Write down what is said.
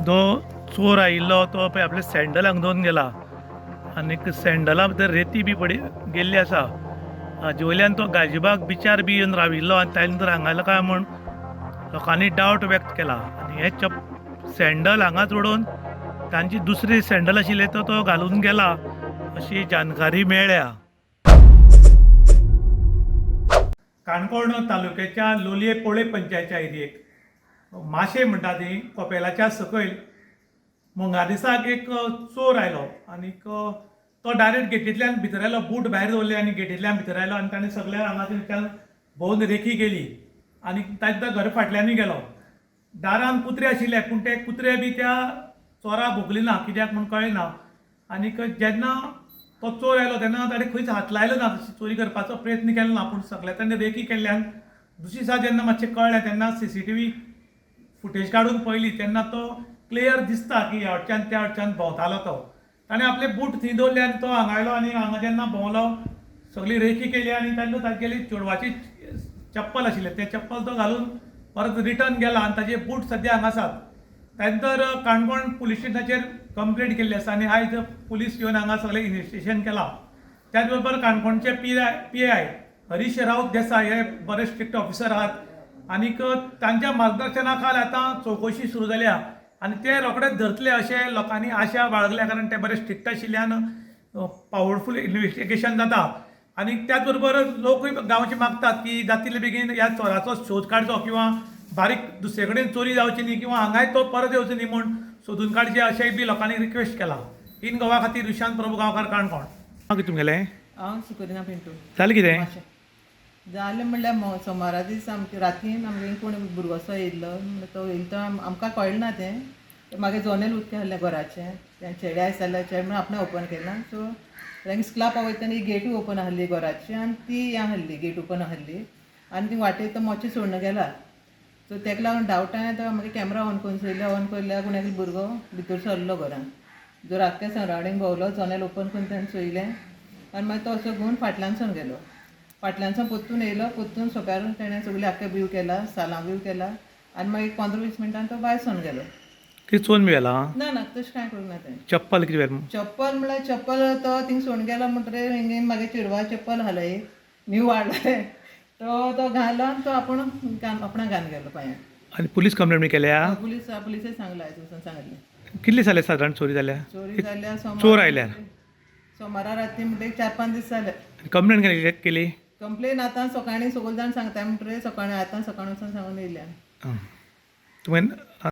जो चोर आयिल्लो तो पळय आपले सँडलांक दोन गेला आनी सँडला भितर रेती बी पडी गेल्ली आसा. हाजे वयल्यान तो गालजीबाग बिचार बी येवन राविल्लो आनी त्या नंतर हांगा काय म्हूण लोकांनी डावट व्यक्त केला. आनी हे सँडल हांगाच उडोवन तांची दुसरी सँडल आशिल्ले तो घालून गेला अशी जानकारी मेळ्ळ्या. काणकोण तालुक्याच्या लोलये पोळे पंचायतच्या एरियेक माशे म्हणटा ती कपेलाच्या सकयल मंगळा दिसाक एक चोर आयलो आनी तो डायरेक्ट गेटींतल्यान भितर आयलो, बूट भायर दवरले आनी गेटींतल्यान भितर आयलो आनी ताणें सगळ्या हांगाच्यान भोंवन रेखी केली आनी ताच्या घर फाटल्यानूय गेलो. दारान कुत्रे आशिल्ले पूण ते कुत्रे बी त्या चोरा भोगले ना, कित्याक म्हूण कळना. आनी जेन्ना तो चोर आयलो तेन्ना ताणें खंयच हात लायलो ना, चोरी करपाचो प्रयत्न केलो ना. पूण सगळे ताणें रेखी केल्ल्यान दुसरे दिसा जेन्ना मातशें कळ्ळें तेन्ना CCTV फुटेज काडून पळयली तेन्ना तो क्लियर दिसता की ह्या वटच्यान त्या वटच्यान भोंवतालो तो. ताणें आपले बूट थंय दवरले आनी तो हांगा आयलो आनी हांगा जेन्ना भोंवलो सगळी रेखी केली आनी तेन्ना तागेली चेडवाची चप्पल आशिल्लें तें चप्पल तो घालून परत रिटर्न गेला आनी ताजे बूट सद्या हांगा आसात. त्यानंतर काणकोण पुलीस स्टेशनाचेर कंप्लेंट केल्ली आसा आनी आयज पुलीस येवन हांगा सगळें इन्व्हेस्टिगेशन केलां. त्याच बरोबर काणकोणचे PI हरीश राऊत देसाय हे बरे स्ट्रिक्ट ऑफिसर आहात आनीक तांच्या मार्गदर्शना खाला आतां चवकशी सुरू जाल्या आनी ते रोखडेच धरतले अशें लोकांनी आशा बाळगल्या. कारण ते बरे स्ट्रिक्ट आशिल्ल्यान पावरफूल इन्व्हेस्टिगेशन जाता. आनी त्याच बरोबर लोकूय गांवचे मागतात की जातले बेगीन ह्या चोराचो शोध काडचो किंवा बारीक दुसरे कडेन चोरी जावची न्ही किंवा हांगाय तो परत येवचो न्ही म्हूण सोदून काडचे अशेंय बी लोकांनी रिक्वेस्ट केला. इन गोवा खातीर विशांत प्रभू गांवकार काणकोण. कितें तुमगेलें हांव सुकरिना पिंटू. जालें कितें जालें म्हणल्यार सोमारा दीस आमचे रातीन आमगे कोण भुरगोसो येयल्लो तो येयलो तो आमकां कळ्ळें ना तें मागीर जनेल उक्तें आहलें घराचें तें चेडे आसतालें चेडे म्हणून आपणें ओपन केलें. सो तांकां स्क्लाप वयतना गेटूय ओपन आहली घराची आनी ती हें आहली गेट ओपन आहली आनी ती वाटेर तो मोचे सोडून गेला. सो तेका लागून डावटान तो मागीर कॅमेरा ऑन करून चोयलें. ऑन केल्यार कोण एकलो भुरगो भितर सरलो घरान. जर आख्खें सरावंडींग भोंवलो जनेल ओपन करून ताणें चोयलें आनी मागीर तो असो घेवन फाटल्यानसून गेलो. फाटल्यानसून पोत्तून येयलो. पोत्तून सोंप्यार ताणें सगळें आख्खें व्यू केला, सालां व्यू केला आनी मागीर 15-20 मिनटान तो भायर सोन गेलो. कितें चोरून मेळ्ळां? ना ना तशें कांय करूंक ना तें. चप्पल कितें व्हेलो? चप्पल म्हळ्यार चप्पल तो थिंग सोडून गेलो म्हणटकीर हिंगे मागीर चेडवा चप्पल आहलें न्यू हाडलें तो घालो आनी तो आपणा घालन गेलो पांयाक. आनी पुलीस कंप्लेंट बी केल्या? पुलिसे सांगला आयज वचून सांगलें. कितले जाले सादारण चोरी जाल्या? चोरी जाल्या चोर आयल्यार सोमारा राती म्हणटकीर 4-5 दीस जाले. कंप्लेंट केली? कंप्लेन आतां सकाळीं सगळे जाण सांगता म्हणटकीर सकाळीं आतां सकाळीं वचून सांगून येयल्या. तुवें